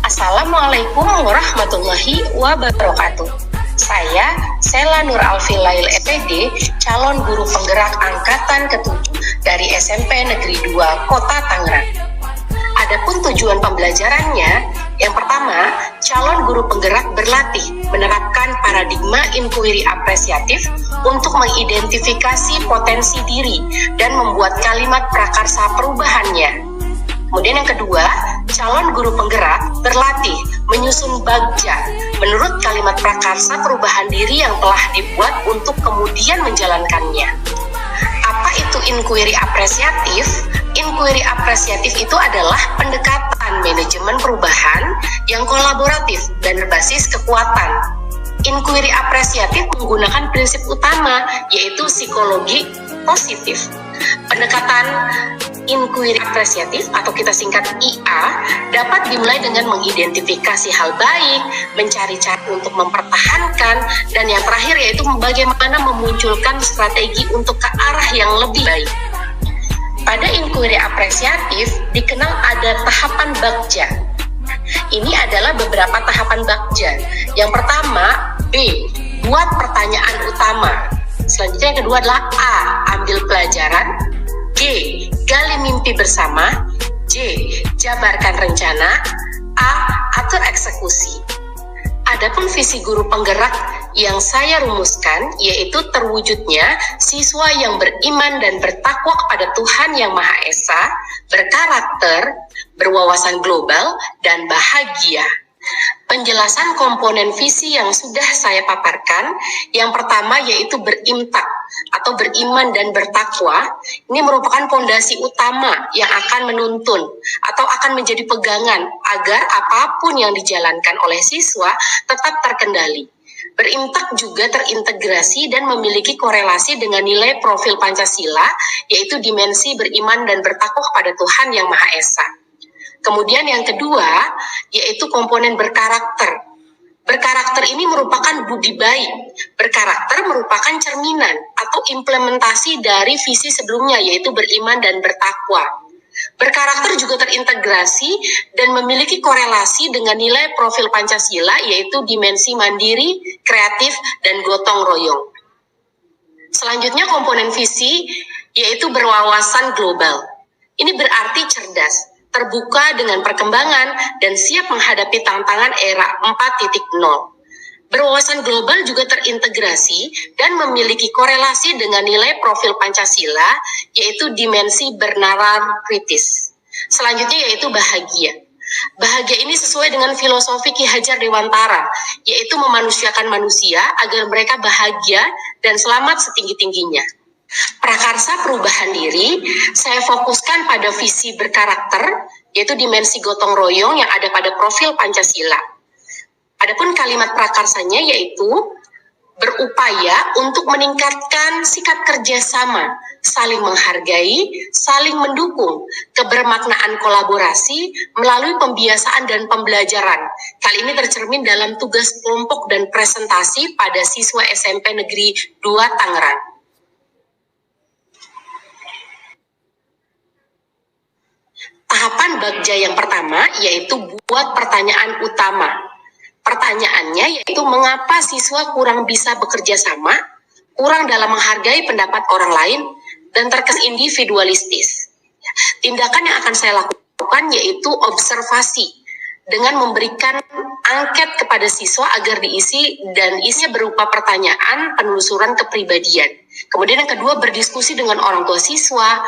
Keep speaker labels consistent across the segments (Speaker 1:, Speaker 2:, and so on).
Speaker 1: Assalamualaikum warahmatullahi wabarakatuh. Saya Sela Nur Alfilail EPD, calon guru penggerak angkatan ke-7 dari SMP Negeri 2 Kota Tangerang. Adapun tujuan pembelajarannya, yang pertama, calon guru penggerak berlatih menerapkan paradigma inquiry apresiatif untuk mengidentifikasi potensi diri dan membuat kalimat prakarsa perubahannya. Kemudian yang kedua, calon guru penggerak berlatih menyusun bagja menurut kalimat prakarsa perubahan diri yang telah dibuat untuk kemudian menjalankannya. Apa itu inquiry apresiatif? Inquiry apresiatif itu adalah pendekatan manajemen perubahan yang kolaboratif dan berbasis kekuatan. Inquiry apresiatif menggunakan prinsip utama, yaitu psikologi positif. Pendekatan inquiry apresiatif atau kita singkat IA dapat dimulai dengan mengidentifikasi hal baik, mencari cara untuk mempertahankan, dan yang terakhir yaitu bagaimana memunculkan strategi untuk ke arah yang lebih baik. Pada inquiry apresiatif dikenal ada tahapan bagja. Ini adalah beberapa tahapan bagja. Yang pertama, B, buat pertanyaan utama. Selanjutnya yang kedua adalah A, ambil pelajaran. G, gali mimpi bersama. J, jabarkan rencana. A, atur eksekusi. Adapun visi guru penggerak yang saya rumuskan yaitu terwujudnya siswa yang beriman dan bertakwa kepada Tuhan Yang Maha Esa, berkarakter, berwawasan global, dan bahagia. Penjelasan komponen visi yang sudah saya paparkan, yang pertama yaitu berimtak atau beriman dan bertakwa. Ini merupakan fondasi utama yang akan menuntun atau akan menjadi pegangan agar apapun yang dijalankan oleh siswa tetap terkendali. Berimtak juga terintegrasi dan memiliki korelasi dengan nilai profil Pancasila, yaitu dimensi beriman dan bertakwa kepada Tuhan Yang Maha Esa. Kemudian yang kedua, yaitu komponen berkarakter. Berkarakter ini merupakan budi baik. Berkarakter merupakan cerminan atau implementasi dari visi sebelumnya, yaitu beriman dan bertakwa. Berkarakter juga terintegrasi dan memiliki korelasi dengan nilai profil Pancasila, yaitu dimensi mandiri, kreatif, dan gotong royong. Selanjutnya komponen visi, yaitu berwawasan global. Ini berarti cerdas, terbuka dengan perkembangan, dan siap menghadapi tantangan era 4.0. Berwawasan global juga terintegrasi dan memiliki korelasi dengan nilai profil Pancasila, yaitu dimensi bernalar kritis. Selanjutnya yaitu bahagia. Bahagia ini sesuai dengan filosofi Ki Hajar Dewantara, yaitu memanusiakan manusia agar mereka bahagia dan selamat setinggi-tingginya. Prakarsa perubahan diri, saya fokuskan pada visi berkarakter, yaitu dimensi gotong royong yang ada pada profil Pancasila. Adapun kalimat prakarsanya yaitu berupaya untuk meningkatkan sikap kerjasama, saling menghargai, saling mendukung, kebermaknaan kolaborasi melalui pembiasaan dan pembelajaran. Kali ini tercermin dalam tugas kelompok dan presentasi pada siswa SMP Negeri 2 Tangerang. Tahapan bagja yang pertama yaitu buat pertanyaan utama. Pertanyaannya yaitu mengapa siswa kurang bisa bekerja sama, kurang dalam menghargai pendapat orang lain, dan terkesan individualistis. Tindakan yang akan saya lakukan yaitu observasi dengan memberikan angket kepada siswa agar diisi dan isinya berupa pertanyaan penelusuran kepribadian. Kemudian yang kedua berdiskusi dengan orang tua siswa,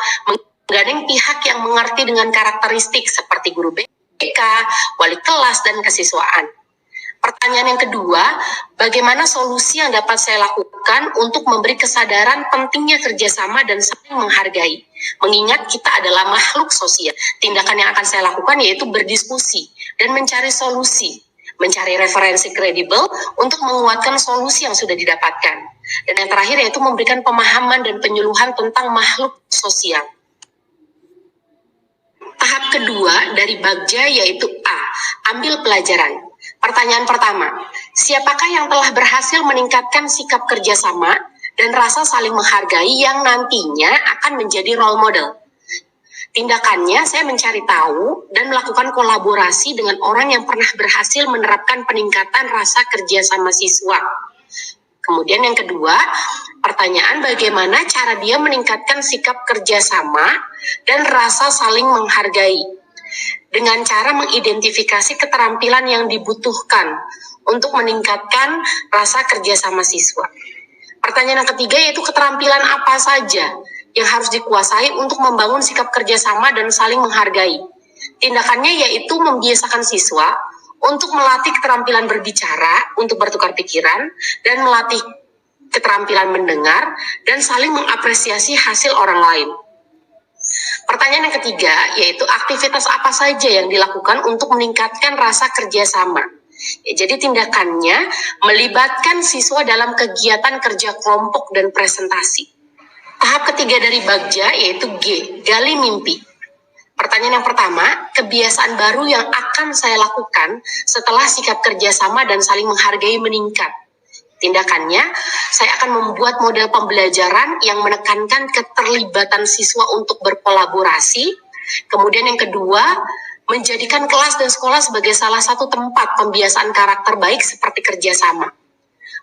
Speaker 1: menggandeng pihak yang mengerti dengan karakteristik seperti guru BK, wali kelas, dan kesiswaan. Pertanyaan yang kedua, bagaimana solusi yang dapat saya lakukan untuk memberi kesadaran pentingnya kerjasama dan saling menghargai? Mengingat kita adalah makhluk sosial. Tindakan yang akan saya lakukan yaitu berdiskusi dan mencari solusi, mencari referensi kredibel untuk menguatkan solusi yang sudah didapatkan. Dan yang terakhir yaitu memberikan pemahaman dan penyuluhan tentang makhluk sosial. Tahap kedua dari bagja yaitu A, ambil pelajaran. Pertanyaan pertama, siapakah yang telah berhasil meningkatkan sikap kerjasama dan rasa saling menghargai yang nantinya akan menjadi role model? Tindakannya, saya mencari tahu dan melakukan kolaborasi dengan orang yang pernah berhasil menerapkan peningkatan rasa kerja sama siswa. Kemudian yang kedua, pertanyaan bagaimana cara dia meningkatkan sikap kerjasama dan rasa saling menghargai dengan cara mengidentifikasi keterampilan yang dibutuhkan untuk meningkatkan rasa kerjasama siswa. Pertanyaan yang ketiga yaitu keterampilan apa saja yang harus dikuasai untuk membangun sikap kerjasama dan saling menghargai. Tindakannya yaitu membiasakan siswa untuk melatih keterampilan berbicara, untuk bertukar pikiran, dan melatih keterampilan mendengar, dan saling mengapresiasi hasil orang lain. Pertanyaan yang ketiga, yaitu aktivitas apa saja yang dilakukan untuk meningkatkan rasa kerjasama. Jadi tindakannya melibatkan siswa dalam kegiatan kerja kelompok dan presentasi. Tahap ketiga dari Bagja yaitu G, gali mimpi. Pertanyaan yang pertama, kebiasaan baru yang akan saya lakukan setelah sikap kerjasama dan saling menghargai meningkat. Tindakannya, saya akan membuat model pembelajaran yang menekankan keterlibatan siswa untuk berkolaborasi. Kemudian yang kedua, menjadikan kelas dan sekolah sebagai salah satu tempat pembiasaan karakter baik seperti kerjasama.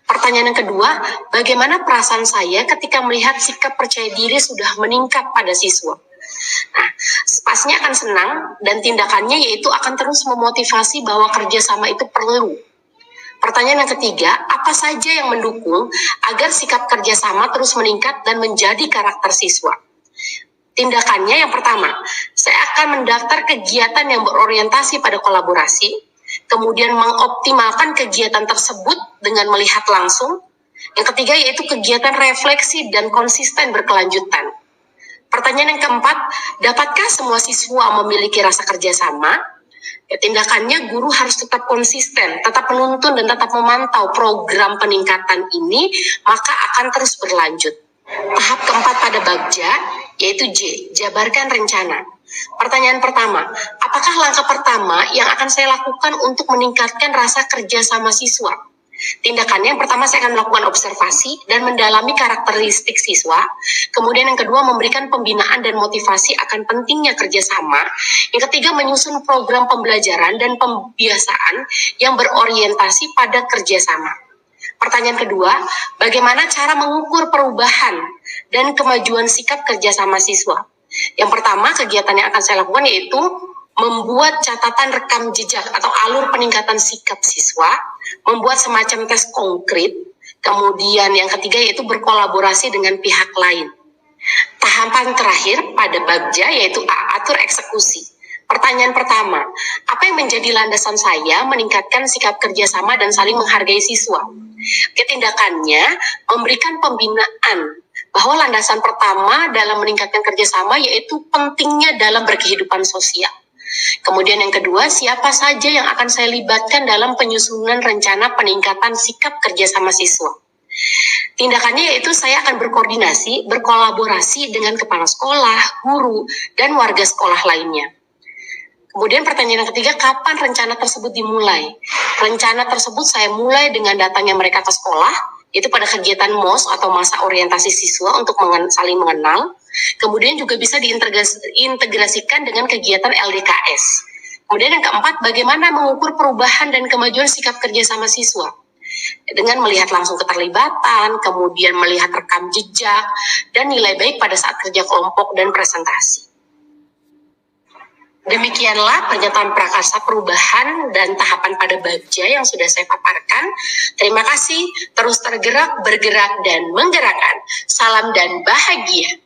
Speaker 1: Pertanyaan yang kedua, bagaimana perasaan saya ketika melihat sikap percaya diri sudah meningkat pada siswa? Nah, pastinya akan senang dan tindakannya yaitu akan terus memotivasi bahwa kerjasama itu perlu. Pertanyaan yang ketiga, apa saja yang mendukung agar sikap kerjasama terus meningkat dan menjadi karakter siswa? Tindakannya yang pertama, saya akan mendaftar kegiatan yang berorientasi pada kolaborasi, kemudian mengoptimalkan kegiatan tersebut dengan melihat langsung. Yang ketiga yaitu kegiatan refleksi dan konsisten berkelanjutan. Pertanyaan yang keempat, dapatkah semua siswa memiliki rasa kerjasama? Tindakannya guru harus tetap konsisten, tetap menuntun dan tetap memantau program peningkatan ini, maka akan terus berlanjut. Tahap keempat pada Bagja yaitu J, jabarkan rencana. Pertanyaan pertama, apakah langkah pertama yang akan saya lakukan untuk meningkatkan rasa kerja sama siswa? Tindakannya yang pertama saya akan melakukan observasi dan mendalami karakteristik siswa. Kemudian yang kedua memberikan pembinaan dan motivasi akan pentingnya kerjasama. Yang ketiga menyusun program pembelajaran dan pembiasaan yang berorientasi pada kerjasama. Pertanyaan kedua, bagaimana cara mengukur perubahan dan kemajuan sikap kerjasama siswa? Yang pertama, kegiatan yang akan saya lakukan yaitu membuat catatan rekam jejak atau alur peningkatan sikap siswa, membuat semacam tes konkret, kemudian yang ketiga yaitu berkolaborasi dengan pihak lain. Tahapan terakhir pada Bagja yaitu A, atur eksekusi. Pertanyaan pertama, apa yang menjadi landasan saya meningkatkan sikap kerjasama dan saling menghargai siswa? Tindakannya memberikan pembinaan bahwa landasan pertama dalam meningkatkan kerjasama yaitu pentingnya dalam berkehidupan sosial. Kemudian yang kedua, siapa saja yang akan saya libatkan dalam penyusunan rencana peningkatan sikap kerjasama siswa. Tindakannya yaitu saya akan berkolaborasi dengan kepala sekolah, guru, dan warga sekolah lainnya. Kemudian pertanyaan yang ketiga, kapan rencana tersebut dimulai? Rencana tersebut saya mulai dengan datangnya mereka ke sekolah, itu pada kegiatan MOS atau masa orientasi siswa untuk saling mengenal. Kemudian juga bisa diintegrasikan dengan kegiatan LDKS. Kemudian yang keempat, bagaimana mengukur perubahan dan kemajuan sikap kerjasama siswa? Dengan melihat langsung keterlibatan, kemudian melihat rekam jejak, dan nilai baik pada saat kerja kelompok dan presentasi. Demikianlah pernyataan prakarsa perubahan dan tahapan pada Bagja yang sudah saya paparkan. Terima kasih, terus tergerak, bergerak, dan menggerakkan. Salam dan bahagia.